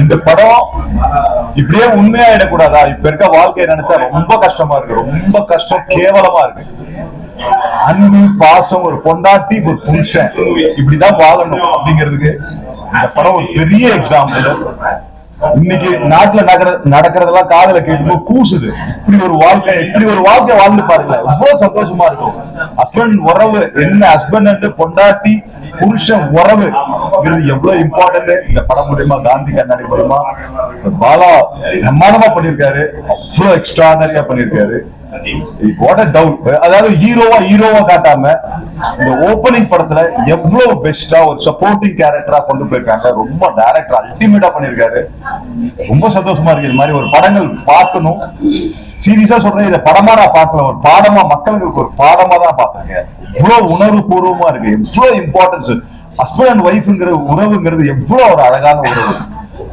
இந்த படம் இப்படியே உண்மையாயிடக்கூடாதா? இப்ப இருக்க வாழ்க்கையை நினைச்சா ரொம்ப கஷ்டமா இருக்கு, ரொம்ப கஷ்டம், கேவலமா இருக்கு. அன்பு, பாசம், ஒரு பொண்டாட்டி, ஒரு புருஷன் இப்படிதான் வாழணும் அப்படிங்கிறதுக்கு இந்த படம் ஒரு பெரிய எக்ஸாம்பிள். இன்னைக்கு நாட்டுல நடக்கிறதெல்லாம் காதல கேட்கும்போது கூசுது. இப்படி ஒரு வாழ்க்கை வாழ்ந்து பாருங்க, எவ்வளவு சந்தோஷமா இருக்கும். ஹஸ்பண்ட் உறவு என்ன, ஹஸ்பண்ட் அண்ட் பொண்டாட்டி புருஷன் உறவு எவ்வளவு இம்பார்ட்டன்ட் இந்த படம் மூலியமா, காந்தி கண்ணாடி மூலியமா பாலா பிரமாதமா பண்ணிருக்காரு. அவ்வளவு எக்ஸ்ட்ராடனரியா பண்ணிருக்காரு. அதாவது ஹீரோவா காட்டாம இந்த ஓபனிங் படத்துல எவ்வளவு பெஸ்டா ஒரு சப்போர்ட்டிங் கேரக்டரா கொண்டு போயிருக்காங்க. ரொம்ப டைரக்டர் அல்டிமேட்டா பண்ணிருக்காரு. ரொம்ப சந்தோஷமா இருக்கு. இது மாதிரி ஒரு படங்கள் பார்க்கணும். சீரியஸா சொல்றேன், இதை படமா நான் பார்க்கல, ஒரு பாடமா, மக்களுக்கு ஒரு பாடமா தான் பார்த்திருக்கேன். இவ்வளவு உணர்வு பூர்வமா இருக்கு, எவ்வளவு இம்பார்ட்டன்ஸ். ஹஸ்பண்ட் அண்ட் ஒய்ஃப்ங்கிற உறவுங்கிறது எவ்வளவு ஒரு அழகான உறவு.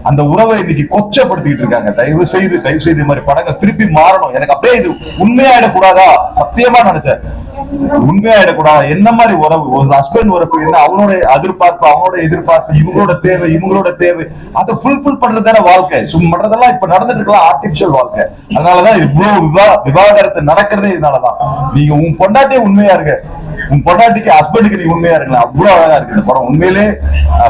அந்த உறவை இன்னைக்கு கொச்சப்படுத்திட்டு இருக்காங்க. தயவு செய்து மாதிரி படங்கள் திருப்பி மாறணும். எனக்கு அப்படியே இது உண்மையாயிடக்கூடாதா? சத்தியமா நினைச்சேன், உண்மையாயிடக்கூடாது. என்ன மாதிரி உறவு, ஒரு ஹஸ்பண்ட் உறவு என்ன, அவனோட எதிர்பார்ப்பு, இவங்களோட தேவை அதை ஃபுல்ஃபில் பண்றதுதான வாழ்க்கை. மற்றதெல்லாம் இப்ப நடந்துட்டு இருக்கலாம் ஆர்டிபிஷியல் வாழ்க்கை. அதனாலதான் இவ்வளவு விவாகரத்து நடக்கிறதே இதனாலதான். நீங்க உன் பொண்டாட்டியே உண்மையா இருக்க, உன் பொண்டாட்டிக்கு ஹஸ்பண்டுக்கு நீ உண்மையா இருக்கலாம். அவ்வளவு அழகா இருக்கு இந்த படம். உண்மையிலே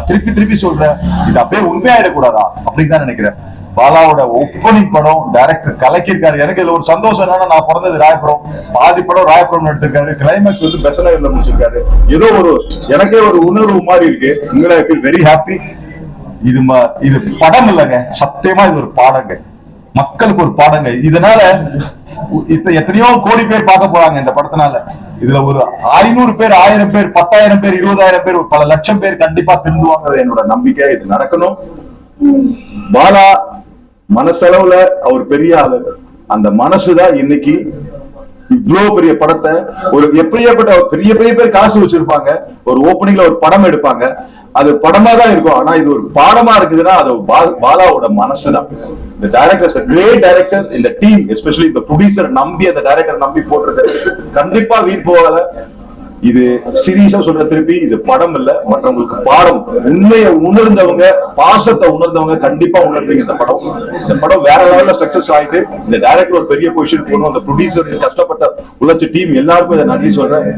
திருப்பி சொல்றேன், இது அப்படியே உண்மையாயிடக்கூடாதா அப்படின்னு தான் நினைக்கிறேன். பாலாவோட ஓப்பனிங் படம் டைரக்டர் கலக்கிருக்காரு. எனக்கு இதுல ஒரு சந்தோஷம் என்னன்னா, நான் பிறந்தது ராயபுரம், பாதி படம் ராயபுரம் எடுத்திருக்காரு, கிளைமேக்ஸ் வந்து பெசநகர்ல முடிச்சிருக்காரு. ஏதோ ஒரு எனக்கே ஒரு உணர்வு மாதிரி இருக்கு. உங்களுக்கு வெரி ஹாப்பி. இது படம் இல்லைங்க, சத்தியமா இது ஒரு பாடங்க, மக்களுக்கு ஒரு பாடங்க. இதனால எத்தனையோ கோடி பேர் பார்க்க போறாங்க இந்த படத்தினால. இதுல ஒரு 500 பேர், 1000 பேர், 10,000 பேர், 20,000 பேர், பல லட்சம் பேர் கண்டிப்பா திருந்துவாங்கிறது என்னோட நம்பிக்கை. இது நடக்கணும். பாலா மனசளவுல அவர் பெரிய ஆளு. அந்த மனசுதான் இன்னைக்கு இவ்வளவு பெரிய படத்தை, ஒரு எப்படியாப்பட்ட பெரிய பேர் காசு வச்சிருப்பாங்க, ஒரு ஓப்பனிங்ல ஒரு படம் எடுப்பாங்க, அது படமா தான் இருக்கும். ஆனா இது ஒரு பாடமா இருக்குதுன்னா அது பாலாவோட மனசுதான். இந்த director is a great director. இந்த டீம், எஸ்பெஷலி இந்த ப்ரொடியூசர் நம்பி, அந்த டைரக்டர் நம்பி போட்டிருக்க கண்டிப்பா வீண் போகல. இது சீரியஸா சொல்ற, திருப்பி இது படம் இல்ல, மற்றவங்களுக்கு பாடம். உண்மையை உணர்ந்தவங்க, பாசத்தை உணர்ந்தவங்க கண்டிப்பா உணர்றீங்க இந்த படம். இந்த படம் வேற லெவல்ல சக்சஸ் ஆயிட்டு இந்த டைரக்டர் ஒரு பெரிய பொசிஷன் போகணும். அந்த ப்ரொடியூசர், கஷ்டப்பட்ட உழைச்ச டீம் எல்லாருக்கும் இதை நன்றி சொல்றேன்.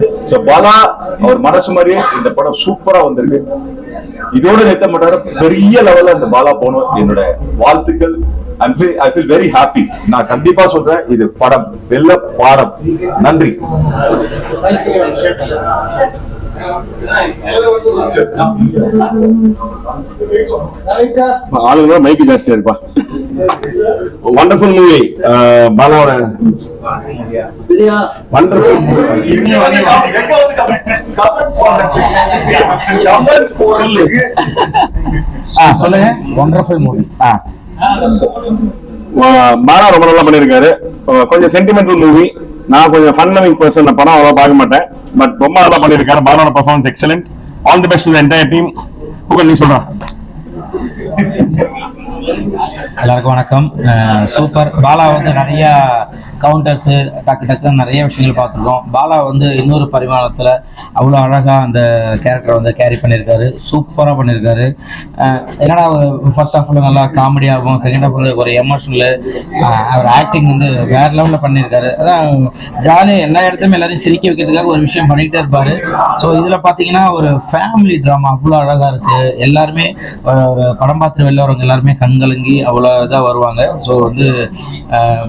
பாலா அவர் மனசு மாதிரியே இந்த படம் சூப்பரா வந்திருக்கு. இதோட நிறுத்த மாட்டாரு, பெரிய லெவல்ல இந்த பாலா போகணும். என்னோட வாழ்த்துக்கள். I feel very happy. நான் கண்டிப்பா சொல்றேன், இது படம் வெல்ல பாடம். நன்றி. ஆளுங்க மைக்கு ஜாஸ்தியா இருப்பா. வண்டர்ஃபுல் மூவி, பாலாவோட வண்டர்ஃபுல் சொல்லுங்க. Wonderful movie. பாலா ரொம்ப நல்லா பண்ணிருக்காரு. கொஞ்சம் சென்டிமெண்டல் மூவி. நான் கொஞ்சம் ஃபன் லவிங் பர்சன், படம் அவ்வளவு பார்க்க மாட்டேன். பட் ரொம்ப நல்லா பண்ணிருக்காரு. பாலாவோட performance excellent. All the best to the entire team. நீ சொல்றேன். எல்லாருக்கும் வணக்கம். சூப்பர். பாலா வந்து நிறைய கவுண்டர்ஸ் டக்கு நிறைய விஷயங்கள் பார்த்துருக்கோம். பாலா வந்து இன்னொரு பரிமாணத்தில் அவ்வளோ அழகாக அந்த கேரக்டரை வந்து கேரி பண்ணியிருக்காரு. சூப்பராக பண்ணியிருக்காரு. என்னடா ஃபர்ஸ்ட் ஹாஃபில் நல்லா காமெடியாகவும், செகண்ட் ஹாஃப் வந்து ஒரு எமோஷனலு, அவர் ஆக்டிங் வந்து வேறு லெவலில் பண்ணியிருக்காரு. அதான் ஜாலியாக எல்லா இடத்துலையும் எல்லாரையும் சிரிக்க வைக்கிறதுக்காக ஒரு விஷயம் பண்ணிக்கிட்டே இருப்பார். ஸோ இதில் பார்த்தீங்கன்னா ஒரு ஃபேமிலி ட்ராமா அவ்வளோ அழகாக இருக்குது. எல்லாருமே ஒரு படம் பார்த்து வெளில வரவங்க எல்லாருமே கண்கலங்கி அவ்வளோ இதாக வருவாங்க. ஸோ வந்து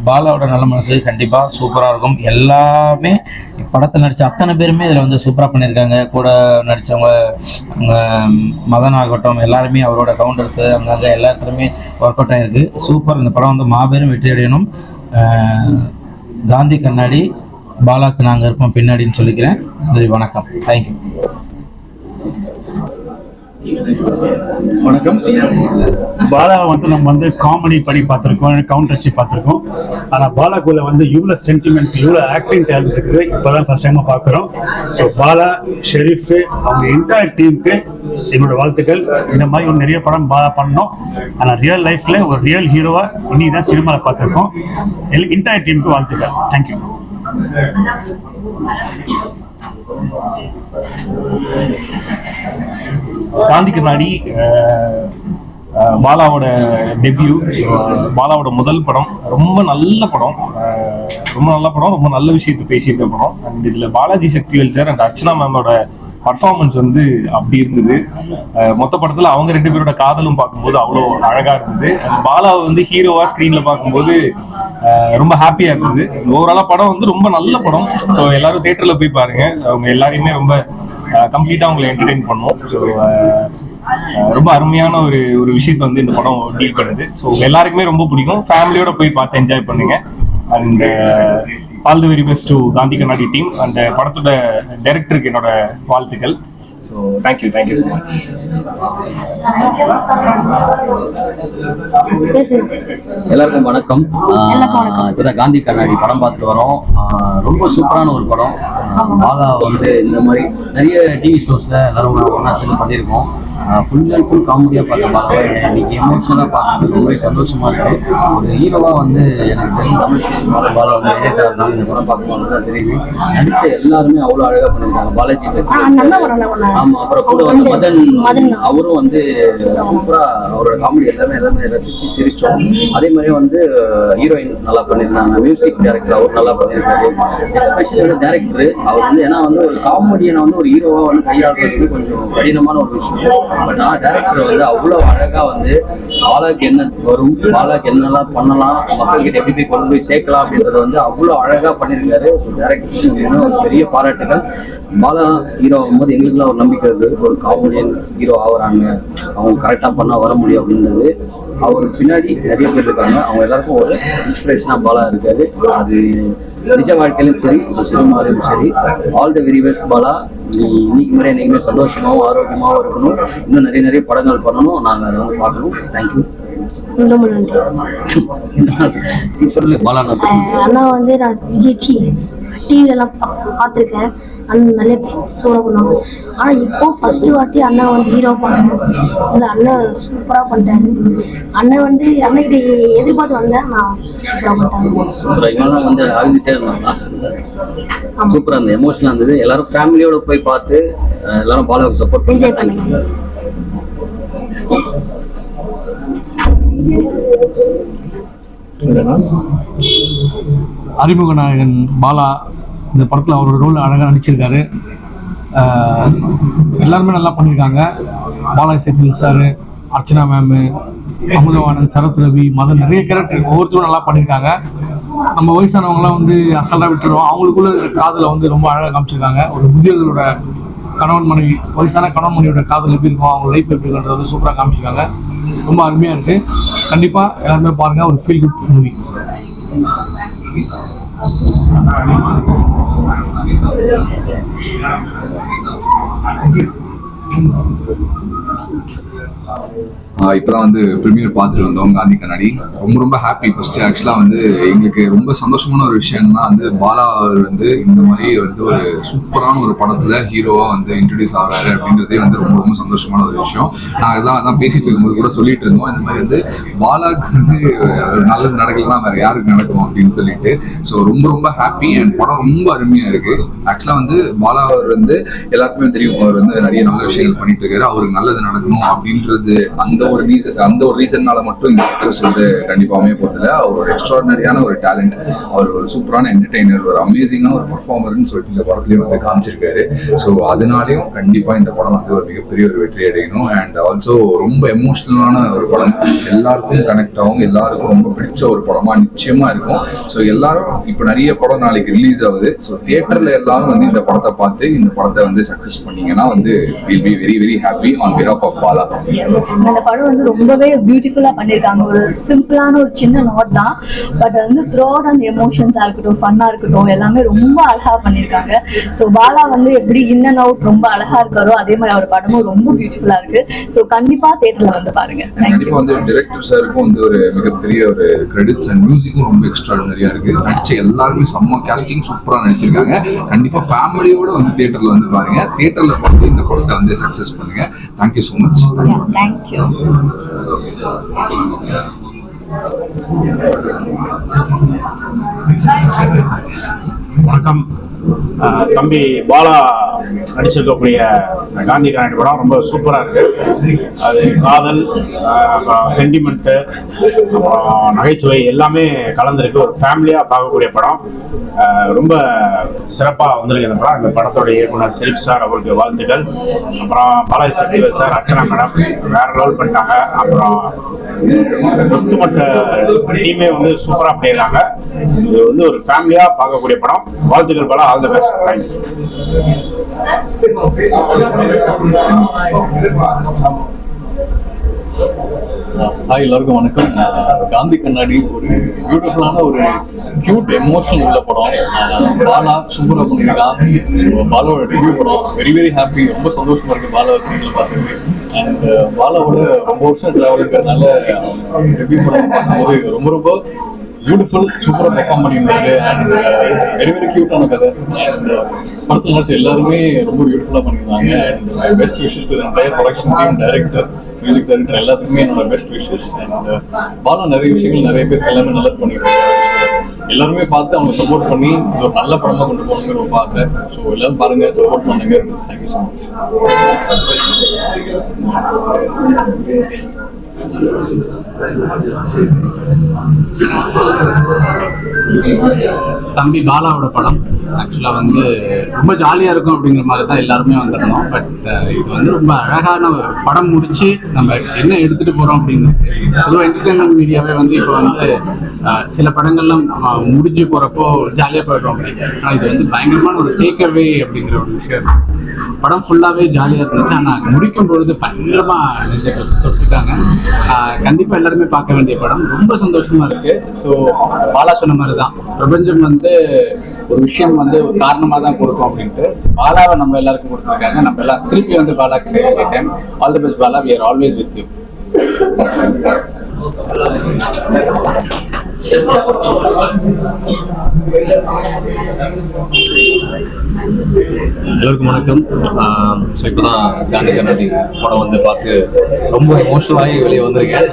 பாலாவோட நல்ல மனசு கண்டிப்பாக சூப்பராக இருக்கும். எல்லாமே படத்தில் நடித்த அத்தனை பேருமே இதில் வந்து சூப்பராக பண்ணியிருக்காங்க. கூட நடித்தவங்க மதன் ஆகட்டும், எல்லாருமே அவரோட கவுண்டர்ஸு அங்கங்கே எல்லா இடத்துலையுமே ஒர்க் அவுட் ஆகிருக்கு. சூப்பர். இந்த படம் வந்து மாபெரும் வெற்றி அடையணும். காந்தி கண்ணாடி, பாலாக்கு நாங்கள் இருப்போம் பின்னாடின்னு சொல்லிக்கிறேன். வணக்கம். தேங்க்யூ. வணக்கம். பாலா வந்து நம்ம வந்து காமெடி பண்ணி பார்த்துருக்கோம், கவுண்டர்ஸி பார்த்துருக்கோம். ஆனால் பாலாக்குள்ள வந்து இவ்வளோ சென்டிமெண்ட், இவ்வளோ ஆக்டிங் டேலண்ட் இருக்குது. இப்போதான் ஃபர்ஸ்ட் டைமாக பார்க்குறோம். ஸோ பாலா, ஷெரீஃப், அவங்க என்டையர் டீமுக்கு என்னோட வாழ்த்துக்கள். இந்த மாதிரி ஒரு நிறைய படம் பாலா பண்ணோம். ஆனால் ரியல் லைஃப்ல ஒரு ரியல் ஹீரோவா இன்னைக்கு தான் சினிமாவில் பார்த்துருக்கோம். என்டையர் டீமுக்கு வாழ்த்துக்கள். தேங்க்யூ. காந்தி கண்ணாடி பாலாவோட டெபியூ, பாலாவோட முதல் படம். ரொம்ப நல்ல படம், ரொம்ப நல்ல படம், ரொம்ப நல்ல விஷயத்தை பேசியிருக்க படம். அண்ட் இதுல பாலாஜி சக்திவேல் சார் அண்ட் அர்ச்சனா மேமோட பர்ஃபார்மன்ஸ் வந்து அப்படி இருந்தது. மொத்த படத்துல அவங்க 2 பேரோட காதலும் பார்க்கும்போது அவ்வளோ அழகா இருந்தது. பாலாவை வந்து ஹீரோவா ஸ்கிரீன்ல பார்க்கும்போது ரொம்ப ஹாப்பியா இருந்தது. ஓவராலா படம் வந்து ரொம்ப நல்ல படம். ஸோ எல்லாரும் தியேட்டர்ல போய் பாருங்க. அவங்க எல்லாரையுமே ரொம்ப கம்ப்ளீட்டா அவங்களை என்டர்டெயின் பண்ணும். ஸோ ரொம்ப அருமையான ஒரு விஷயத்தை வந்து இந்த படம் டீல் பண்ணுது. ஸோ எல்லாருக்குமே ரொம்ப பிடிக்கும். ஃபேமிலியோட போய் பார்த்து என்ஜாய் பண்ணுங்க. And all the very best to Gandhi கண்ணாடி டீம். அந்த படத்தோட டைரக்டருக்கு என்னோட வாழ்த்துக்கள். So thank you so much. எல்லாருக்கும் வணக்கம். இப்போதான் காந்தி கண்ணாடி படம் பார்த்துட்டு வரோம். ரொம்ப சூப்பரான ஒரு படம். பாலா வந்து இந்த மாதிரி நிறைய டிவி ஷோஸ்ல எல்லாரும் ஒன்றா சேர்ந்து பண்ணியிருக்கோம். ஃபுல் அண்ட் ஃபுல் காமெடியாக பார்க்க பாலாவை இன்னைக்கு எமோஷனலாக பார்க்கறது ரொம்பவே சந்தோஷமா இருக்கு. ஒரு ஹீரோவா வந்து எனக்கு தெரியும் தமிழ் சினிமாவில் பாலா வந்து எழுதாருனால இந்த படம் பார்க்கும்போது தான் தெரியுது. நடிச்ச எல்லாருமே அவ்வளோ அழகாக பண்ணியிருக்காங்க. பாலாஜி சார், ஆமா, அப்புறம் கூட வந்து மதன் அவரும் வந்து சூப்பரா அவரோட காமெடி எல்லாமே ரசிச்சு சிரிச்சோம். அதே மாதிரி வந்து ஹீரோயின் நல்லா பண்ணியிருந்தாங்க. மியூசிக் டைரக்டர் அவர் நல்லா பண்ணியிருக்காரு. எஸ்பெஷலி வந்து டைரக்டர் அவர் வந்து ஏன்னா வந்து ஒரு காமெடியனை வந்து ஒரு ஹீரோவா வந்து கையாளுறது கொஞ்சம் கடினமான ஒரு விஷயம். பட் ஆனால் டைரக்டர் வந்து அவ்வளோ அழகா வந்து பாலாக்கு என்ன வரும், பாலாக்கு என்னெல்லாம் பண்ணலாம், மக்கள்கிட்ட எப்படி போய் கொண்டு போய் சேர்க்கலாம் அப்படின்றத வந்து அவ்வளோ அழகா பண்ணியிருக்காரு. டைரக்டர் ஒரு பெரிய பாராட்டுகள். பாலா ஹீரோ ஆகும்போது எங்களுக்குலாம் ஒரு நம்பிக்கை இருக்குது. ஒரு காமெடியன் ஹீரோ ஆகுறாங்க, அவங்க கரெக்டாக பண்ணால் வர முடியும் அப்படின்றது. அவருக்கு பின்னாடி நிறைய பேர் இருக்காங்க. அவங்க எல்லாருக்கும் ஒரு இன்ஸ்பிரேஷனாக பாலா இருக்காரு. அது நிஜ வாழ்க்கையிலும் சரி, சினிமாலையும் சரி. All the very best Bala. நீ இன்னைக்கு மாதிரி என்னைக்குமே சந்தோஷமாகவும் ஆரோக்கியமாகவும் இருக்கணும். இன்னும் நிறைய படங்கள் பண்ணணும். நாங்கள் அதை வந்து பார்க்கணும். தேங்க்யூ. ரொம்ப நன்றி. சொல்லு பாலா. அண்ணா வந்து நான் விஜய் டிவிலலாம் பார்த்துருக்கேன். அண்ணன் நல்ல சூப்பராக பண்ணுவாங்க. ஆனால் இப்போ ஃபஸ்ட்டு வாட்டி அண்ணா வந்து ஹீரோ பண்ணுறோம். அந்த அண்ணன் சூப்பராக பண்ணிட்டாரு. அண்ணன் வந்து அண்ணன்கிட்ட எதிர்பார்த்து வந்தேன். நான் சூப்பராக பண்ணிட்டாங்க. இவெல்லாம் வந்து அழுதுகிட்டே இருந்தாங்க. சூப்பராக இருந்தது, எமோஷனலாக இருந்தது. எல்லாரும் ஃபேமிலியோட போய் பார்த்து எல்லாரும் பாலாவுக்கு சப்போர்ட் என்ஜாய் பண்ணுங்க. அறிமுக நாயகன் பாலா இந்த படத்தில் அவரோட ரோல் அழகாக நடிச்சிருக்காரு. எல்லாருமே நல்லா பண்ணியிருக்காங்க. பாலாஜி சேத்துவேல் சார், அர்ச்சனா மேமு, அமுதவாணன், சரத் ரவி, மதன், நிறைய கேரக்டர் ஒவ்வொருத்தரும் நல்லா பண்ணியிருக்காங்க. நம்ம வயசானவங்களாம் வந்து அசல்ட்டாக விட்டுருவோம். அவங்களுக்குள்ள காதலை வந்து ரொம்ப அழகாக காமிச்சிருக்காங்க. ஒரு முதியவர்களோட கணவன் மனைவி, வயசான கணவன் மனைவியோட காதல் எப்படி இருக்கும், அவங்க லைஃப் எப்படி இருக்குன்றது சூப்பராக காமிச்சிருக்காங்க. ரொம்ப அருமையாக இருக்குது. கண்டிப்பாக எல்லாருமே பாருங்கள். ஒரு ஃபீல் குட் மூவி. இப்போதான் வந்து ப்ரீமியர் பார்த்துட்டு வந்தோம் காந்தி கண்ணாடி. ரொம்ப ஹாப்பி. ஃபர்ஸ்ட் ஆக்சுவலாக வந்து எங்களுக்கு ரொம்ப சந்தோஷமான ஒரு விஷயம்னா வந்து பாலா வந்து இந்த மாதிரி வந்து ஒரு சூப்பரான ஒரு படத்துல ஹீரோவா வந்து இன்ட்ரடியூஸ் ஆகிறாரு அப்படின்றதே வந்து ரொம்ப சந்தோஷமான ஒரு விஷயம். நாங்கள் அதான் பேசிட்டு இருக்கும்போது கூட சொல்லிட்டு இருந்தோம், இந்த மாதிரி வந்து பாலாவுக்கு வந்து நல்லது நடக்கலாம் வேற யாருக்கு நடக்கும் அப்படின்னு சொல்லிட்டு. ஸோ ரொம்ப ஹாப்பி. அண்ட் படம் ரொம்ப அருமையா இருக்கு. ஆக்சுவலாக வந்து பாலா அவர் வந்து எல்லாருக்குமே தெரியும், அவர் வந்து நிறைய நல்ல விஷயங்கள் பண்ணிட்டு இருக்காரு. அவருக்கு நல்லது நடக்கணும் அப்படின்றது அந்த ஒரு ரீசன்னால மட்டும் இந்த சக்சஸ் வந்து கண்டிப்பா அமைய போறதில்ல. அவர் ஒரு எக்ஸ்ட்ராடினரியான ஒரு டேலண்ட். அவர் ஒரு சூப்பரான என்டர்டெய்னர், ஒரு அமேசிங்கான ஒரு பர்ஃபார்மர்னு சொல்லிட்டு இந்த படத்துலயும் வந்து காமிச்சிருக்காரு. ஸோ அதனாலையும் கண்டிப்பா இந்த படம் வந்து ஒரு மிகப்பெரிய ஒரு வெற்றி அடையணும். அண்ட் ஆல்சோ ரொம்ப எமோஷனலான ஒரு படம், எல்லாருக்கும் கனெக்ட் ஆகும், எல்லாருக்கும் ரொம்ப பிடிச்ச ஒரு படமா நிச்சயமா இருக்கும். ஸோ எல்லாரும் இப்போ நிறைய படம் நாளைக்கு ரிலீஸ் ஆகுது. ஸோ தியேட்டர்ல எல்லாரும் வந்து இந்த படத்தை பார்த்து இந்த படத்தை வந்து சக்சஸ் பண்ணீங்கன்னா வந்து will be very happy on behalf of Bala. அந்த படம் வந்து ரொம்பவே பியூட்டிஃபுல்லா பண்ணியிருக்காங்க. ஒரு சிம்பிளான ஒரு சின்ன நோட் தான், பட் வந்து த்ரூ அவுட் அந்த எமோஷன்ஸா இருக்கட்டும், ஃபன்னா இருக்கட்டும், எல்லாமே ரொம்ப அழகா பண்ணியிருக்காங்க. ஸோ பாலா வந்து எப்படி இன் அண்ட் அவுட் ரொம்ப அழகா இருக்காரோ அதே மாதிரி அவர் படமும் ரொம்ப பியூட்டிஃபுல்லா இருக்கு. ஸோ கண்டிப்பா தியேட்டர்ல வந்து பாருங்க. கண்டிப்பா வந்து டைரக்டர் சாருக்கும் வந்து ஒரு மிகப்பெரிய ஒரு கிரெடிட்ஸ். அண்ட் மியூசிக்கும் ரொம்ப எக்ஸ்ட்ராடினரியா இருக்கு. நடிச்ச எல்லாருமே செம்ம கேஸ்டிங் சூப்பரா நடிச்சிருக்காங்க. கண்டிப்பா ஃபேமிலியோட வந்து தியேட்டர்ல வந்து பாருங்க. தியேட்டர்ல பார்த்து இந்த படத்தை வந்து சக்சஸ் பண்ணுங்க. Thank you so much. தேங்க்யூ. வணக்கம். தம்பி பாலா நடிச்சிருக்கக்கூடிய காந்தி கண்ணாடி படம் ரொம்ப சூப்பராக இருக்கு. அது காதல், சென்டிமெண்ட்டு, அப்புறம் நகைச்சுவை எல்லாமே கலந்துருக்கு. ஒரு ஃபேமிலியாக பார்க்கக்கூடிய படம். ரொம்ப சிறப்பாக வந்திருக்கு இந்த படம். இந்த படத்தோட இயக்குனர் ஷெரீப் சார் அவருக்கு வாழ்த்துக்கள். அப்புறம் பாலாஜி சக்திவேல் சார், அர்ச்சனா மேடம் வேற லெவல் பண்ணிட்டாங்க. அப்புறம் ஒட்டுமொத்த டீமே வந்து சூப்பராக பண்ணியிருக்காங்க. இது வந்து ஒரு ஃபேமிலியாக பார்க்கக்கூடிய படம். வாழ்த்துக்கள் Bala, all the best. Thank you. Hi, எல்லாருக்கும் வணக்கம். காந்தி கண்ணாடி ஒரு பியூட்டிஃபுல்லான ஒரு கியூட் எமோஷனல் உள்ள படம். பாலா சூப்பராக பண்ணியிருக்கான். பாலாவோட ரிவ்யூ படம். Very very happy. ரொம்ப சந்தோஷமா இருக்கு பாலா சீனில் பார்த்துருக்கு. அண்ட் பாலாவோட ரொம்ப வருஷம் ட்ராவல் இருக்கிறதுனால ரிவ்யூ படம் பார்க்கும்போது ரொம்ப ரொம்ப பியூட்டிஃபுல், சூப்பராக பெர்ஃபார்ம் பண்ணியிருந்தாரு. அண்ட் வெரி வெரி கியூட்டான கதை. அண்ட் படத்தில் நடிச்ச எல்லாருமே ரொம்ப பியூட்டிஃபுல்லாக பண்ணியிருந்தாங்க. And best wishes to entire production team, director, music director எல்லாத்துக்குமே என்னோட பெஸ்ட் விஷஸ். அண்ட் பாலா நிறைய விஷயங்கள் நிறைய பேர் எல்லாமே நல்லா பண்ணியிருக்காங்க. எல்லாருமே பார்த்து அவங்க சப்போர்ட் பண்ணி இது ஒரு நல்ல படமாக கொண்டு போகணுங்கிற ரொம்ப ஆசை. ஸோ எல்லாரும் பாருங்க, சப்போர்ட் பண்ணுங்க. Thank you so much. தம்பி பாலாவோட படம் ஆக்சுவலாக வந்து ரொம்ப ஜாலியாக இருக்கும் அப்படிங்கிற மாதிரி தான் எல்லாருமே வந்திருந்தோம். பட் இது வந்து ரொம்ப அழகான படம் முடிச்சு நம்ம என்ன எடுத்துகிட்டு போகிறோம் அப்படின்னு பொதுவாக என்டர்டெயின்மெண்ட் மீடியாவே வந்து இப்போ வந்து சில படங்கள்லாம் முடிஞ்சு போகிறப்போ ஜாலியாக போயிடுறோம் அப்படின்னு. ஆனால் இது வந்து பயங்கரமான ஒரு டேக் அவே அப்படிங்கிற ஒரு விஷயம். படம் ஃபுல்லாகவே ஜாலியாக இருந்துச்சு. ஆனால் முடிக்கும் பொழுது பயங்கரமாக நெஞ்ச தொட்டுட்டாங்க. கண்டிப்பாக எல்லாருமே பார்க்க வேண்டிய படம். ரொம்ப சந்தோஷமாக இருக்குது. ஸோ பாலா சொன்ன மாதிரி தான், பிரபஞ்சம் வந்து ஒரு விஷயம் வந்து ஒரு காரணமாக தான் கொடுக்கும் அப்படின்ட்டு பாலாவை நம்ம எல்லாருக்கும் கொடுத்துருக்காங்க. நம்ம எல்லாம் திருப்பி வந்து பாலாக்கு செய்ய all the best Bala. We are always with you. எல்லாருக்கும் வணக்கம். ஸோ இப்போ தான் காந்தி கண்ணாடி படம் வந்து பார்த்து ரொம்ப எமோஷனலாகி வெளியே வந்திருக்கேன்.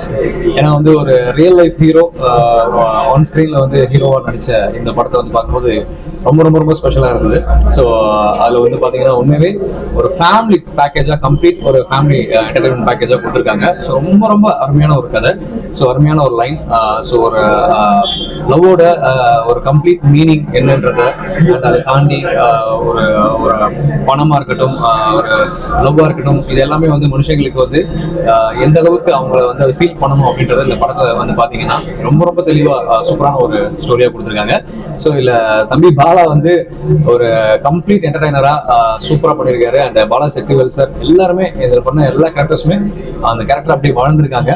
ஏன்னா வந்து ஒரு ரியல் லைஃப் ஹீரோ ஆன் ஸ்க்ரீனில் வந்து ஹீரோவாக நடித்த இந்த படத்தை வந்து பார்க்கும்போது ரொம்ப ரொம்ப ரொம்ப ஸ்பெஷலாக இருந்தது. ஸோ அதில் வந்து பார்த்தீங்கன்னா உண்மையாகவே ஒரு ஃபேமிலி பேக்கேஜாக, கம்ப்ளீட் ஒரு ஃபேமிலி என்டர்டைன்மெண்ட் பேக்கேஜாக கொடுத்துருக்காங்க. ஸோ ரொம்ப ரொம்ப அருமையான ஒரு கதை. ஸோ அருமையான ஒரு லைன். ஸோ ஒரு லவ்வோட ஒரு கம்ப்ளீட் மீனிங் என்னன்றத, அண்ட் அதை தாண்டி ஒரு ஒரு பணமாக இருக்கட்டும், ஒரு லவ்வாக இருக்கட்டும், இது எல்லாமே வந்து மனுஷங்களுக்கு வந்து எந்த அளவுக்கு அவங்கள வந்து அதை ஃபீல் பண்ணணும் அப்படின்றத இந்த படத்தை வந்து பார்த்தீங்கன்னா ரொம்ப ரொம்ப தெளிவாக சூப்பரான ஒரு ஸ்டோரியாக கொடுத்துருக்காங்க. ஸோ இதில் தம்பி பாலா வந்து ஒரு கம்ப்ளீட் என்டர்டைனராக சூப்பராக பண்ணியிருக்காரு. அண்ட் பாலா சக்திவேல் சார் எல்லாருமே இதில் பண்ண எல்லா கேரக்டர்ஸுமே அந்த கேரக்டர் அப்படியே வாழ்ந்துருக்காங்க.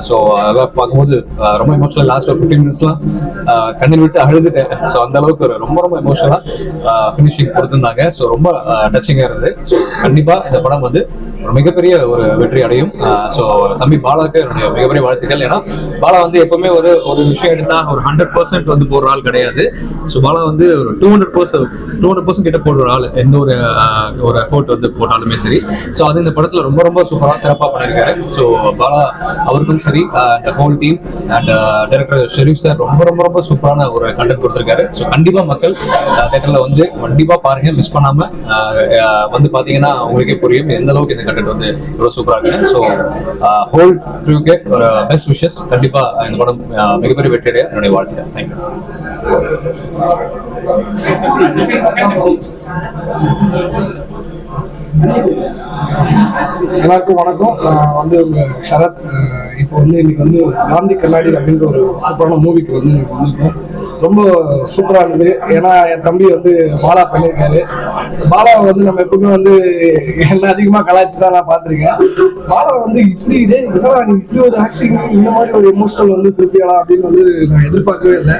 ஸோ அதெல்லாம் பார்க்கும்போது ரொம்ப எமோஷனல். லாஸ்ட் ஒரு 15 மினிட்ஸ்லாம் கண்ணீர் விட்டு அழுதுட்டேன். ஸோ அந்த அளவுக்கு ஒரு ரொம்ப ரொம்ப எமோஷனலாக ஃபினிஷிங் கொடுத்துருந்தாங்க. ஸோ ரொம்ப டச்சிங்காக இருந்தது. ஸோ கண்டிப்பாக இந்த படம் வந்து ஒரு மிகப்பெரிய ஒரு வெற்றி அடையும். ஸோ தம்பி பாலாவுக்கு என்னுடைய மிகப்பெரிய வாழ்த்துக்கள். ஏன்னா பாலா வந்து எப்பவுமே ஒரு ஒரு விஷயம் எடுத்தா ஒரு 100% வந்து போடுற ஆள் கிடையாது. ஸோ பாலா வந்து ஒரு 200% கிட்ட போடுற ஆள். எந்த ஒரு எஃபோர்ட் வந்து போட்டாலுமே சரி. ஸோ அது இந்த படத்தில் ரொம்ப ரொம்ப சூப்பராக சிறப்பாக பண்ணியிருக்காரு. ஸோ பாலா அவருக்கும் சரி, whole team and director Sharif sir ரொம்ப ரொம்ப ரொம்ப சூப்பரான ஒரு கண்டென்ட் கொடுத்துருக்காரு. ஸோ கண்டிப்பாக மக்கள் தேட்டரில் வந்து கண்டிப்பாக பாருங்க, மிஸ் பண்ணாம வந்து பார்த்தீங்கன்னா உங்களுக்கே புரியும் எந்த அளவுக்கு இந்த கண்டென்ட் வந்து இவ்வளோ சூப்பராக இருக்கு. ஸோ ஹோல் க்ரூக்கு ஒரு பெஸ்ட் விஷஸ். கண்டிப்பாக இந்த படம் மிகப்பெரிய வெற்றியடைய என்னுடைய வாழ்த்துக்கள். தேங்க்யூ. எல்லாருக்கும் வணக்கம். நான் வந்து உங்க சரத். இப்போ வந்து இன்னைக்கு வந்து காந்தி கண்ணாடி அப்படின்ற ஒரு சூப்பரான மூவிக்கு வந்து நாங்கள் வந்திருக்கோம். ரொம்ப சூப்பராக இருந்தது. ஏன்னா என் தம்பி வந்து பாலா பண்ணியிருக்காரு. பாலாவை வந்து நம்ம எப்பவுமே வந்து என்ன அதிகமாக கலாய்ச்சி தான் நான் பார்த்துருக்கேன். பாலா வந்து இப்படி என்னடா நீ இப்படி ஒரு ஆக்டிங், இந்த மாதிரி ஒரு எமோஷனல் வந்து கொடுப்பியாளா அப்படின்னு வந்து நான் எதிர்பார்க்கவே இல்லை.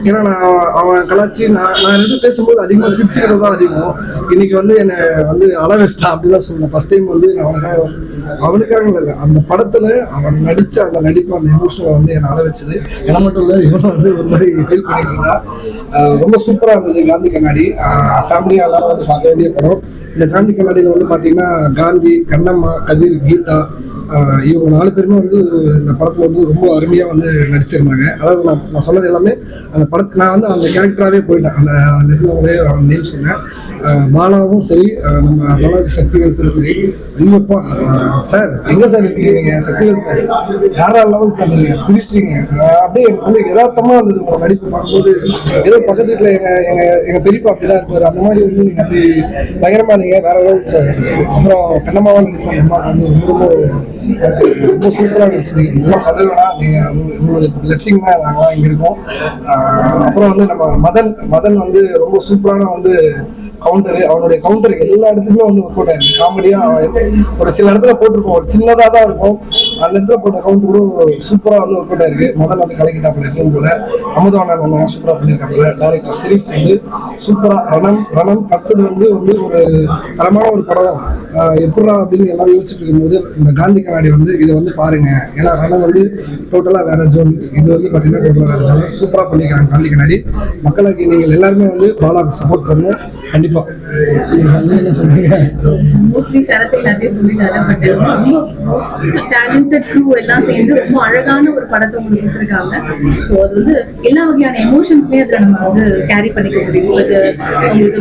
ஏன்னா நான் அவன் கலாய்ச்சி நான் ரெண்டு பேசும்போது அதிகமாக சிரிச்சுக்கிறது தான் அதிகம். இன்னைக்கு வந்து என்னை வந்து அளவச்சிட்டான் அப்படிதான் சொல்லுவேன். ஃபர்ஸ்ட் டைம் வந்து அவனுக்காக இல்லை, அந்த படத்துல அவன் நடிச்ச அந்த நடிப்பு, அந்த எமோஷனலை வந்து என்னை அள வச்சது. என்ன மட்டும் இல்லை, இவன் வந்து ஒரு மாதிரி ஃபீல் பண்ணிட்டு இருந்தா. ரொம்ப சூப்பராக இருந்தது காந்தி கண்ணாடி. ஃபேமிலியாக எல்லாரும் வந்து பார்க்க வேண்டிய படம். இந்த காந்தி கண்ணாடியில் வந்து பார்த்தீங்கன்னா காந்தி, கண்ணம்மா, கதிர், கீதா, இவங்க 4 பேருமே வந்து இந்த படத்தில் வந்து ரொம்ப அருமையாக வந்து நடிச்சிருந்தாங்க. அதாவது நான் சொன்னது எல்லாமே அந்த படத்தை நான் வந்து அந்த கேரக்டராகவே போயிட்டேன். அந்த இருந்தவங்களே அவன் நேம் சொன்னேன். பாலாவும் சரி, நம்ம பாலாஜி சக்திவேல் சரி, ஐயோப்பா சார் எங்கே சார் இருக்கீங்க நீங்கள்? சக்திவேல் சார் யாரா லெவல் சார், நீங்கள் பிடிச்சிட்டீங்க. அப்படியே வந்து யதார்த்தமாக இருந்தது உங்களை நடிப்பு பார்க்கும்போது. ஏதோ பக்கத்து வீட்டில் எங்கள் பெரியப்பா அப்படி தான் இருப்பார், அந்த மாதிரி வந்து நீங்கள் அப்படி பயங்கரமாக நீங்கள் வேற லெவல் சார். அப்புறம் கண்ணம்மாவாக நடித்தாங்க. அம்மாவுக்கு வந்து ரொம்ப சூப்பராக நடிச்சிருக்கீங்க. ரொம்ப சொல்லலைனா நீங்கள் உங்களுடைய பிளெஸிங் தான் நாங்களாம் இங்கே இருக்கோம். அப்புறம் வந்து நம்ம மதன் வந்து ரொம்ப சூப்பரான வந்து கவுண்டரு. அவனுடைய கவுண்டர் எல்லா இடத்துக்குமே வந்து ஒர்க் அவுட் ஆயிருக்கு. காமெடியாக ஒரு சில இடத்துல போட்டிருக்கோம், ஒரு சின்னதாக தான் இருக்கும், அந்த இடத்துல போட்ட கவுண்டர் கூட சூப்பராக வந்து ஒர்க் அவுட் ஆயிருக்கு. மதன் வந்து கலக்கிட்டாப்புல இருக்கும் போல. அமுதவாணன் வந்து சூப்பராக பண்ணியிருக்காப்புல. டைரக்டர் ஷெரீஃப் வந்து சூப்பராக ரணம் அடுத்தது வந்து ஒரு தரமான ஒரு படம் எப்படா அப்படின்னு எல்லாரும் யோசிச்சுட்டு இருக்கும்போது இந்த காந்தி கண்ணாடி வந்து இதை வந்து பாருங்க. ஏன்னா ரணம் வந்து டோட்டலாக வேற ஜோன், இது வந்து பார்த்தீங்கன்னா டோட்டலாக வேற ஜோன். சூப்பராக பண்ணியிருக்காங்க காந்தி கண்ணாடி. மக்களுக்கு நீங்கள் எல்லாருமே வந்து பாலாவுக்கு சப்போர்ட் பண்ணணும் கண்டிப்பாக. என்ன சொல்றீங்க? மோஸ்ட்லி ஷரத் எல்லாத்தையும் சொல்லிட்டாரு. பட் ரொம்ப மோஸ்ட் டேலண்டட் க்ரூ எல்லாம் சேர்ந்து ரொம்ப அழகான ஒரு படத்தை உங்களுக்கு கொடுத்துருக்காங்க. ஸோ அது வந்து எல்லா வகையான எமோஷன்ஸுமே அதில் நம்ம வந்து கேரி பண்ணிக்க முடியும். அது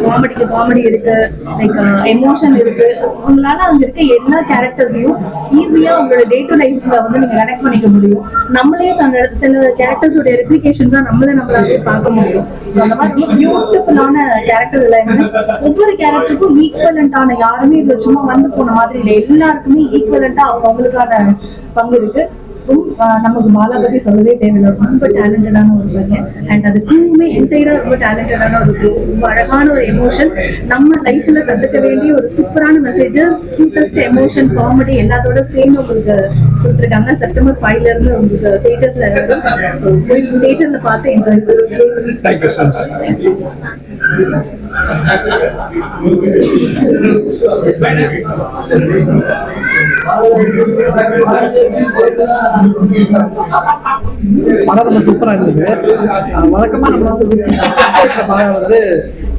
உங்களுக்கு காமெடி இருக்கு, லைக் எமோஷன் இருக்கு. உங்களால அங்கே இருக்க எல்லா கேரக்டர்ஸையும் ஈஸியாக உங்களோட டே டு லைஃப்ல வந்து நீங்க கனெக்ட் பண்ணிக்க முடியும். நம்மளே சில கேரக்டர்ஸோட ரெப்ளிகேஷன்ஸா நம்மளாவே பார்க்க முடியும். ஸோ அந்த மாதிரி ரொம்ப பியூட்டிஃபுல்லான கேரக்டர் எலிமெண்ட்ஸ். ஒவ்வொரு கேரக்டருக்கும் ஈக்குவலண்டான யாருமே இதுல சும்மா வந்து போன மாதிரி இல்லை. எல்லாருக்குமே ஈக்குவலண்டா அவங்களுக்கான பங்கு இருக்கு. நமக்கு பாலா பத்தி சொல்லவே தேவையில்லை. ரொம்ப டேலண்டடான ஒரு பையன். அண்ட் அது க்ரூவுமே என்டையரா ரொம்ப டேலண்டடான ஒரு க்ரூ. ரொம்ப அழகான ஒரு எமோஷன், நம்ம லைஃப்ல கத்துக்க வேண்டிய ஒரு சூப்பரான மெசேஜ், கியூட்டஸ்ட் எமோஷன், காமெடி எல்லாத்தோட சேர்ந்து உங்களுக்கு கொடுத்துருக்காங்க. செப்டம்பர் 5ல இருந்து உங்களுக்கு தியேட்டர்ஸ்ல இருக்கு. ஸோ போய் தியேட்டர்ல பார்த்து என்ஜாய் பண்ணுங்க. Thank you so much. படம் ரொம்ப சூப்பரா இருந்தது. வழக்கமா நம்ம வந்து பாலா வந்து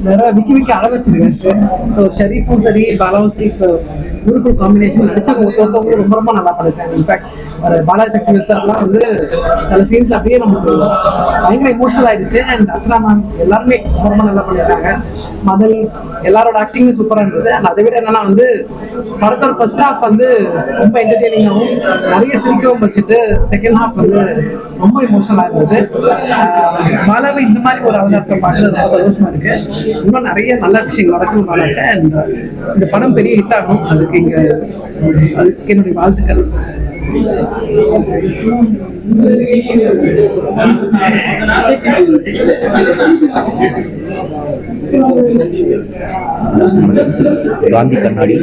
நிறைய விக்கி அழ வச்சிருக்காரு. ஸோ ஷெரீஃபும் சரி, பாலாவும் சரி, பியூட்டிஃபுல் காம்பினேஷன். நடிச்சவங்க ஒருத்தவங்க ரொம்ப ரொம்ப நல்லா பண்ணிருக்காங்க. இன்ஃபேக்ட் பாலா சக்திவேல் சார்லாம் வந்து சில சீன்ஸ் அப்படியே நமக்கு பயங்கர எமோஷனல் ஆயிடுச்சு. அண்ட் அர்ச்சனா மேம் எல்லாருமே ரொம்ப நல்லா பண்ணிருக்காங்க. மதல் எல்லாரோட ஆக்டிங்கும் சூப்பராக இருந்தது. அண்ட் அதை விட என்னன்னா வந்து படத்தோட ஃபர்ஸ்ட் ஹாஃப் வந்து ரொம்ப என்டர்டெய்னிங்காகவும் நிறைய சிரிக்கவும் வச்சுட்டு செகண்ட் ஹாஃப் வந்து ரொம்ப எமோஷனலாக இருந்தது. பாலாவை இந்த மாதிரி ஒரு அவதாரத்தை பார்த்து ரொம்ப சந்தோஷமா இருக்கு. இன்னும் நிறைய நல்ல விஷயங்கள் நடக்கணும் பாலாட்ட. அண்ட் இந்த படம் பெரிய ஹிட் ஆகும். அதுக்கு என்னுடைய வாழ்த்துக்கள். காந்தி கண்ணாடி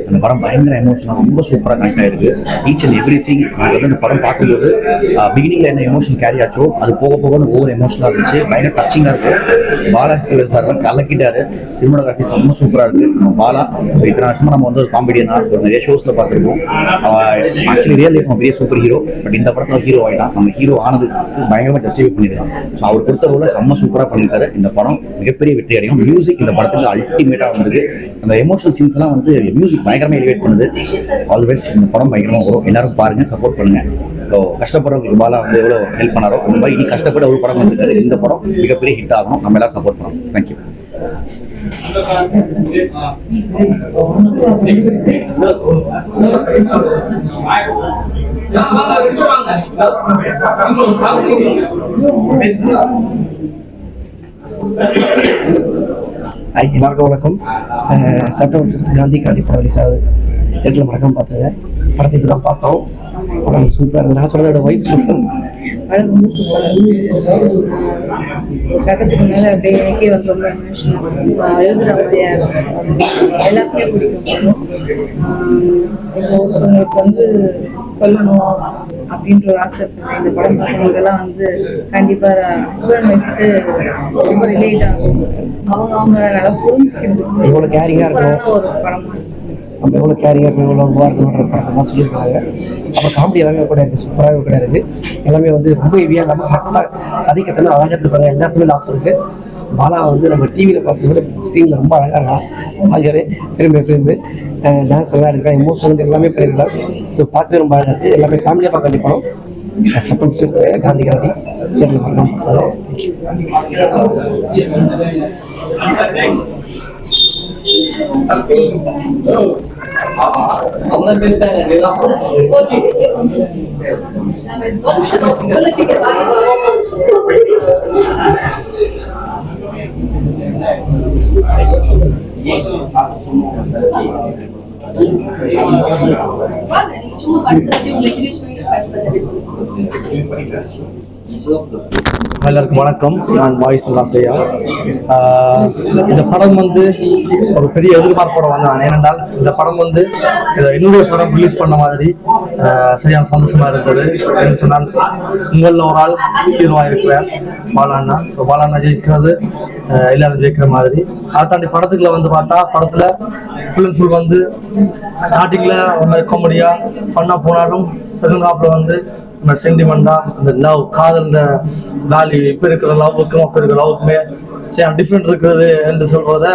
அந்த படம் பயங்கர எமோஷனல், ரொம்ப சூப்பராக கனெக்ட் ஆயிருக்கு. ஈச் அண்ட் எவ்ரி சீன் வந்து இந்த படம் பார்க்கும்போது பிகினிங்ல என்ன எமோஷன் கேரி ஆச்சோ அது போக போக ஒவ்வொரு எமோஷனலாக இருந்துச்சு. பயங்கர டச்சிங்காக இருக்கு. பாலா சார் கலக்கிட்டாரு. சினிமாட்டோகிராஃபி செம்ம சூப்பராக இருக்கு. நம்ம பாலா இத்தனை வருஷமா நம்ம வந்து ஒரு காமெடியனா ஒரு நிறைய ஷோஸ்ல பார்த்துருக்கோம். ஆக்சுவலி ரியல் லைஃப் பெரிய சூப்பர் ஹீரோ. பட் இந்த படத்துல ஹீரோ ஆயிட்டான். நம்ம ஹீரோ ஆனது பயங்கரமா ஜஸ்டிஃபை பண்ணிருக்கான். ஸோ அவர் கொடுத்த ரோல செம்ம சூப்பராக பண்ணியிருக்காரு. இந்த படம் மிகப்பெரிய வெற்றி அடையும். மியூசிக் இந்த படத்துக்கு அல்டிமேட்டா வந்திருக்கு. அந்த எமோஷனல் சீன்ஸ் எல்லாம் வந்து மியூசிக் பயங்கரமா எலிவேட் பண்ணுது. All best. இந்த படம் பயங்கரமா வரும். எல்லாரும் பாருங்க, சப்போர்ட் பண்ணுங்க. கஷ்டப்படுறவங்களுக்கு பாலா வந்து எவ்வளோ ஹெல்ப் பண்ணாரோ அந்த மாதிரி இனி கஷ்டப்பட்டு ஒரு படம் வந்துருக்காரு. இந்த படம் மிகப்பெரிய ஹிட் ஆகணும். நம்ம எல்லாரும் சப்போர்ட் பண்ணணும். தேங்க்யூ. எல்லாருக்கும் வணக்கம். செப்டம்பர் 5 காந்தி கண்ணாடி படம் ரிலீஸ் ஆகுது. தேட்டரில் மறக்காம பார்த்துருங்க. படத்தை இப்போ தான் பார்த்தோம். படம் சூப்பராக இருந்தது. நான் சொல்கிறத ஒய்ஃப் படம் ரொம்ப சூப்பராக இருந்தது. கட்டத்துக்கு மேலே அப்படியே எனக்கே வந்து ரொம்ப எழுதுறவங்க எல்லாருக்குமே பிடிக்கும். இப்போ ஒருத்தவங்களுக்கு வந்து சொல்லணும் அப்படின்ற ஒரு ஆசை இருக்குங்க. இந்த படம் பார்க்கும்போதெல்லாம் வந்து கண்டிப்பாக ஹஸ்பண்ட் ஒய்ஃப்க்கு ரொம்ப ரிலேட் ஆகும். அவங்க நல்லா புரிஞ்சுக்கிறதுக்கு எவ்வளோ கேரிங்காக இருக்கும் ஒரு படமா நம்ம எவ்வளோ கேரிங்காக இருக்கும், எவ்வளோ அன்பாக இருக்கணுன்ற படத்தெல்லாம் சொல்லியிருக்காங்க. அப்புறம் காமெடி எல்லாமே கூட இருக்குது, சூப்பராகவே கூட இருக்குது. எல்லாமே வந்து ரொம்ப ஹெவியாக இல்லாமல் கரெக்டாக கதைக்கத்தனை அழகத்தில் இருப்பாங்க. எல்லாத்துக்குமே லாப் இருக்குது. பாலா வந்து நம்ம டிவியில் பார்த்து விட ஸ்க்ரீனில் ரொம்ப அழகாக ஆகவே திரும்ப டான்ஸ் எல்லாம் எடுக்கிறேன், எமோஷன் வந்து எல்லாமே பண்ணியிருக்கலாம். ஸோ பார்க்கவே ரொம்ப அழகாக இருக்குது. எல்லாமே ஃபேமிலியாக பார்க்க வேண்டிய படம். சப்போர்ட் காந்தி கண்ணாடி தேட்டரில் பார்க்கலாம். எல்லாருக்கும் வணக்கம். நான் வாய்ஸ் ராசையா. இந்த படம் வந்து ஒரு பெரிய எதிர்பார்ப்போட வந்தான். ஏனென்றால் இந்த படம் வந்து என்னுடைய படம் ரிலீஸ் பண்ண மாதிரி சரியான சந்தோஷமா இருந்தது. என்ன சொன்னால் உங்களில் ஒரு ஆள் ஹீரோவாக இருக்கிறார் பாலாண்ணா. ஸோ பாலாண்ணா ஜெயிக்கிறது எல்லாரும் ஜெயிக்கிற மாதிரி. அதை தாண்டி படத்துக்குள்ள வந்து பார்த்தா படத்துல ஃபுல் அண்ட் ஃபுல் வந்து ஸ்டார்டிங்ல ஒரு மாதிரி காமெடியா ஃபன்னா போனாலும் செகண்ட் ஹாஃப்ல வந்து சென்டிமெண்டா அந்த லவ் காதல் வேல்யூ இப்போ இருக்கிற லவ்வுக்கும் அப்போ இருக்கிற லவ்வுக்குமே டிஃப்ரெண்ட் இருக்கிறது என்று சொல்றத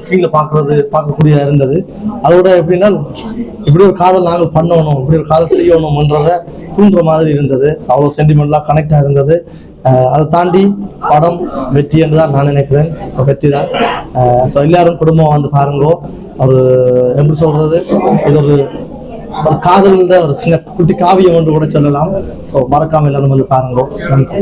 ஸ்க்ரீன்ல பார்க்கக்கூடிய இருந்தது. அதோட எப்படின்னா இப்படி ஒரு காதல் நாங்கள் பண்ணணும், இப்படி ஒரு காதல் செய்யணும்ன்றத தூண்டுற மாதிரி இருந்தது. அவ்வளோ சென்டிமெண்ட்லாம் கனெக்டாக இருந்தது. அதை தாண்டி படம் வெற்றி என்று தான் நான் நினைக்கிறேன். ஸோ வெற்றி தான். ஸோ எல்லாரும் குடும்பம் வந்து பாருங்கோ. ஒரு எப்படி சொல்றது, இது ஒரு காதல் ஒரு சின்ன குட்டி காவியம் ஒன்று கூட சொல்லலாம். ஸோ மறக்காம எல்லாரும் வந்து பாருங்க. நன்றி.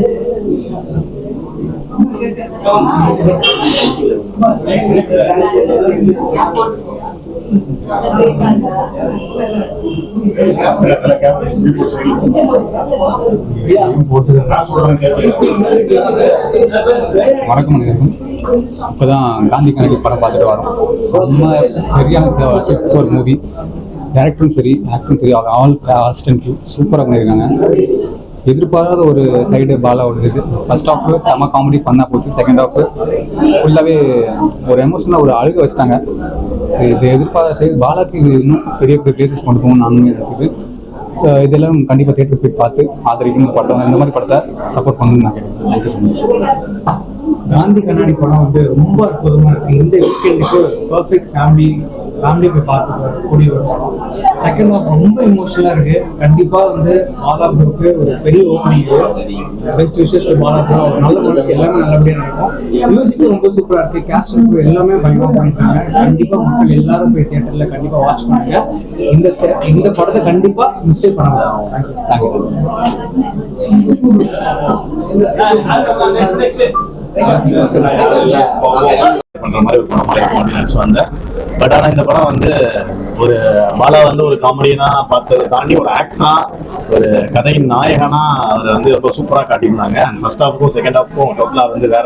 வணக்கம் அனைவருக்கும். இப்போதான் காந்தி கண்ணாடி படம் பார்த்துட்டு வரோம். செம்ம சரியான சூப்பர் மூவி. டேரக்டரும் சரி, ஆக்டரும் சரி, ஆல் அசிஸ்டன்ட் சூப்பராக பண்ணியிருக்காங்க. எதிர்பாராத ஒரு சைடு பாலாவோட இது. ஃபர்ஸ்ட் ஹாஃப் செம்ம காமெடி பண்ணா போச்சு. செகண்ட் ஹாஃப் ஃபுல்லாகவே ஒரு எமோஷனலாக ஒரு அழுக வச்சுட்டாங்க. இது எதிர்பாராத சைடு பாலாக்கு இது இன்னும் பெரிய பெரிய பிளேசஸ் கொண்டு போகணும்னு நானுமே நினச்சிட்டு இதெல்லாம் கண்டிப்பாக தேட்டருக்கு போய் பார்த்து ஆதரிக்கணும். படம் இந்த மாதிரி படத்தை சப்போர்ட் பண்ணணும்னு நான் கேட்குறேன். Thank you so much. காந்தி கண்ணாடி படம் வந்து ரொம்ப அற்புதமாக இருக்குது. இந்த வீக்கெண்டுக்கு பர்ஃபெக்ட் ஃபேமிலி போய் பார்க்கக்கூடிய ஒரு படம். செகண்ட் ஹாஃப் ரொம்ப இமோஷனலாக இருக்குது. கண்டிப்பாக வந்து பாலா ப்ரோக்கு ஒரு பெரிய opening. Best wishes to Bala bro. ஒரு நல்ல மனசு எல்லாமே நல்லபடியாக இருக்கும். மியூசிக்கும் ரொம்ப சூப்பராக இருக்குது. கேஸ்ட் எல்லாமே பயங்கரமாக பண்ணிட்டாங்க. கண்டிப்பாக மக்கள் எல்லாரும் போய் தியேட்டரில் கண்டிப்பாக வாட்ச் பண்ணுங்க. இந்த படத்தை கண்டிப்பாக மிஸ் பண்ண பண்ற மாதிரி ஒரு படம் அப்படின்னு நினைச்சு வந்தேன். பட் ஆனா இந்த படம் வந்து ஒரு பாலா வந்து ஒரு காமெடியனா பார்த்ததை தாண்டி ஒரு ஆக்டரா, ஒரு கதையின் நாயகனா அவர் வந்து ரொம்ப சூப்பரா காட்டியிருந்தாங்க. அண்ட் ஃபர்ஸ்ட் ஹாஃப்க்கும் செகண்ட் ஹாஃப்க்கும் டோட்டலா வந்து வேற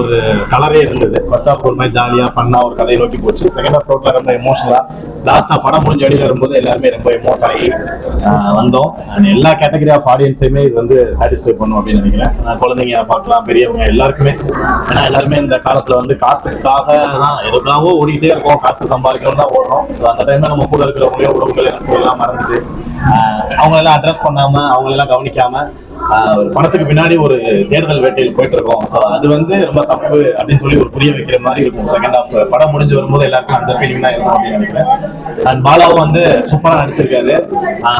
ஒரு கலரே இருந்தது. ஃபர்ஸ்ட் ஹாஃப் ஒரு மாதிரி ஜாலியா ஃபன்னா ஒரு கதையை நோக்கி போச்சு. செகண்ட் ஹாஃப் டோட்டலா ரொம்ப எமோஷனலா லாஸ்டா படம் முடிஞ்ச அடியில் வரும்போது எல்லாருமே ரொம்ப எமோட் ஆகி வந்தோம். அண்ட் எல்லா கேட்டகரி ஆஃப் ஆடியன்ஸையுமே இது வந்து சாட்டிஸ்ஃபை பண்ணும் அப்படின்னு நினைக்கிறேன். குழந்தைங்க பார்க்கலாம், பெரியவங்க எல்லாருக்குமே. ஏன்னா எல்லாருமே இந்த காலத்துல வந்து காசுக்காக தான் எதுக்காகவோ ஓடிக்கிட்டே இருக்கோம். காசு சம்பாதிக்கணும் தான் ஓடுறோம். ஸோ அந்த டைம்ல நம்ம கூட இருக்கிறவங்களே உறவுகள் எல்லாம் மறந்துட்டு அவங்களெல்லாம் அட்ரஸ் பண்ணாம, அவங்களெல்லாம் கவனிக்காம ஒரு பணத்துக்கு பின்னாடி ஒரு தேடுதல் வேட்டையில் போயிட்டு இருக்கோம். ஸோ அது வந்து ரொம்ப தப்பு அப்படின்னு சொல்லி ஒரு புரிய வைக்கிற மாதிரி இருக்கும். செகண்ட் ஹாஃப் படம் முடிஞ்சு வரும்போது எல்லாருக்கும் அந்த ஃபீலிங் தான் இருக்கும் அப்படின்னு நினைக்கிறேன். அண்ட் பாலாவும் வந்து சூப்பரா நடிச்சிருக்காரு.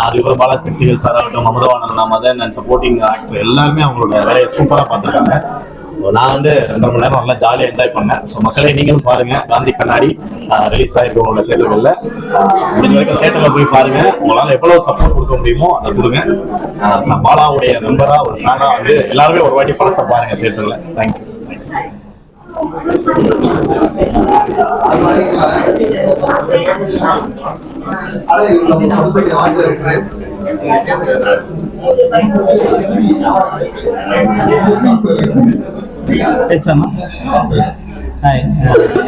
அதுக்கப்புறம் பாலா சக்திகள் சார் ஆகட்டும், Amudhavanan, Madhan and supporting actor எல்லாருமே அவங்களோட வேலையை சூப்பரா பார்த்துருக்காங்க. நான் வந்து 2.5 மணி நேரம் நல்லா ஜாலியாக என்ஜாய் பண்ணேன். ஸோ மக்களை நீங்களும் பாருங்க. காந்தி கண்ணாடி ரிலீஸ் ஆயிருக்கு உங்களோட தேட்டர்களில். முடிஞ்ச வரைக்கும் தேட்டரில் போய் பாருங்க. உங்களால் எவ்வளவு சப்போர்ட் கொடுக்க முடியுமோ அதை கொடுங்க. பாலாவுடைய நம்பரா ஒரு ஃபேனா வந்து எல்லாருமே ஒரு வாட்டி படத்தை பாருங்க தேட்டரில். தேங்க்யூ. பேசலாமா? ஹாய்,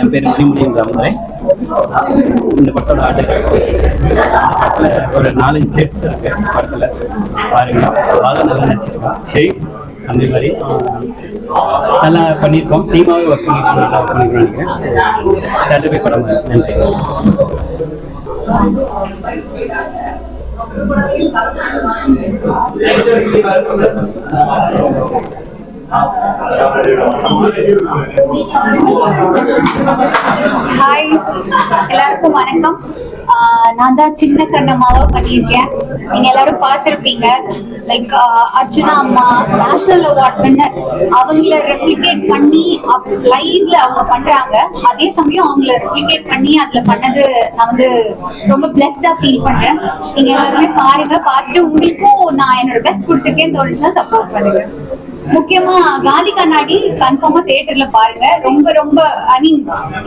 என் பேர் மணிமுடியும் ராமரை. இந்த படத்தோட ஆர்டர் ஒரு 4-5 செட்ஸ் இருக்கு படத்தில். பாருங்க, பாலா நல்லா நடிச்சிருக்கோம். ஷெரீஃப் அந்த மாதிரி நல்லா பண்ணியிருக்கோம். டீமாகவே ஒர்க் பண்ணியிருக்கோம். நல்லா ஒர்க் பண்ணியிருக்கோம் நினைக்கிறேன். தேட்டர் போய் படம். நன்றி. ஹாய், எல்லாருக்கும் வணக்கம். நான் தான் சின்ன கண்ணம்மாவா பண்ணியிருக்கேன். நீங்க எல்லாரும் பார்த்துருப்பீங்க. லைக் அர்ச்சனா அம்மா நேஷனல் அவார்ட் வின்னர், அவங்கள ரெப்ளிகேட் பண்ணி லைவ்ல அவங்க பண்றாங்க. அதே சமயம் அவங்கள ரெப்ளிகேட் பண்ணி அதுல பண்ணது நான் வந்து ரொம்ப பிளெஸ்டா ஃபீல் பண்றேன். நீங்க எல்லாருமே பாருங்க, பார்த்துட்டு உங்களுக்கும் நான் என்னோட பெஸ்ட் கொடுத்துருக்கேன்னு தோணுச்சுன்னா சப்போர்ட் பண்ணுங்க. முக்கியமா காந்தி கண்ணாடி கன்ஃபார்மா தியேட்டர்ல பாருங்க. ரொம்ப ரொம்ப ஐ மீன்,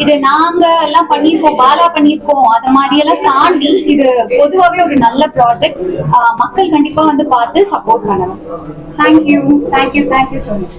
இது நாங்க எல்லாம் பண்ணியிருக்கோம், பாலா பண்ணியிருக்கோம், அது மாதிரி எல்லாம் தாண்டி இது பொதுவாகவே ஒரு நல்ல ப்ராஜெக்ட். மக்கள் கண்டிப்பா வந்து பார்த்து சப்போர்ட் பண்ணணும். Thank you thank you thank you so much.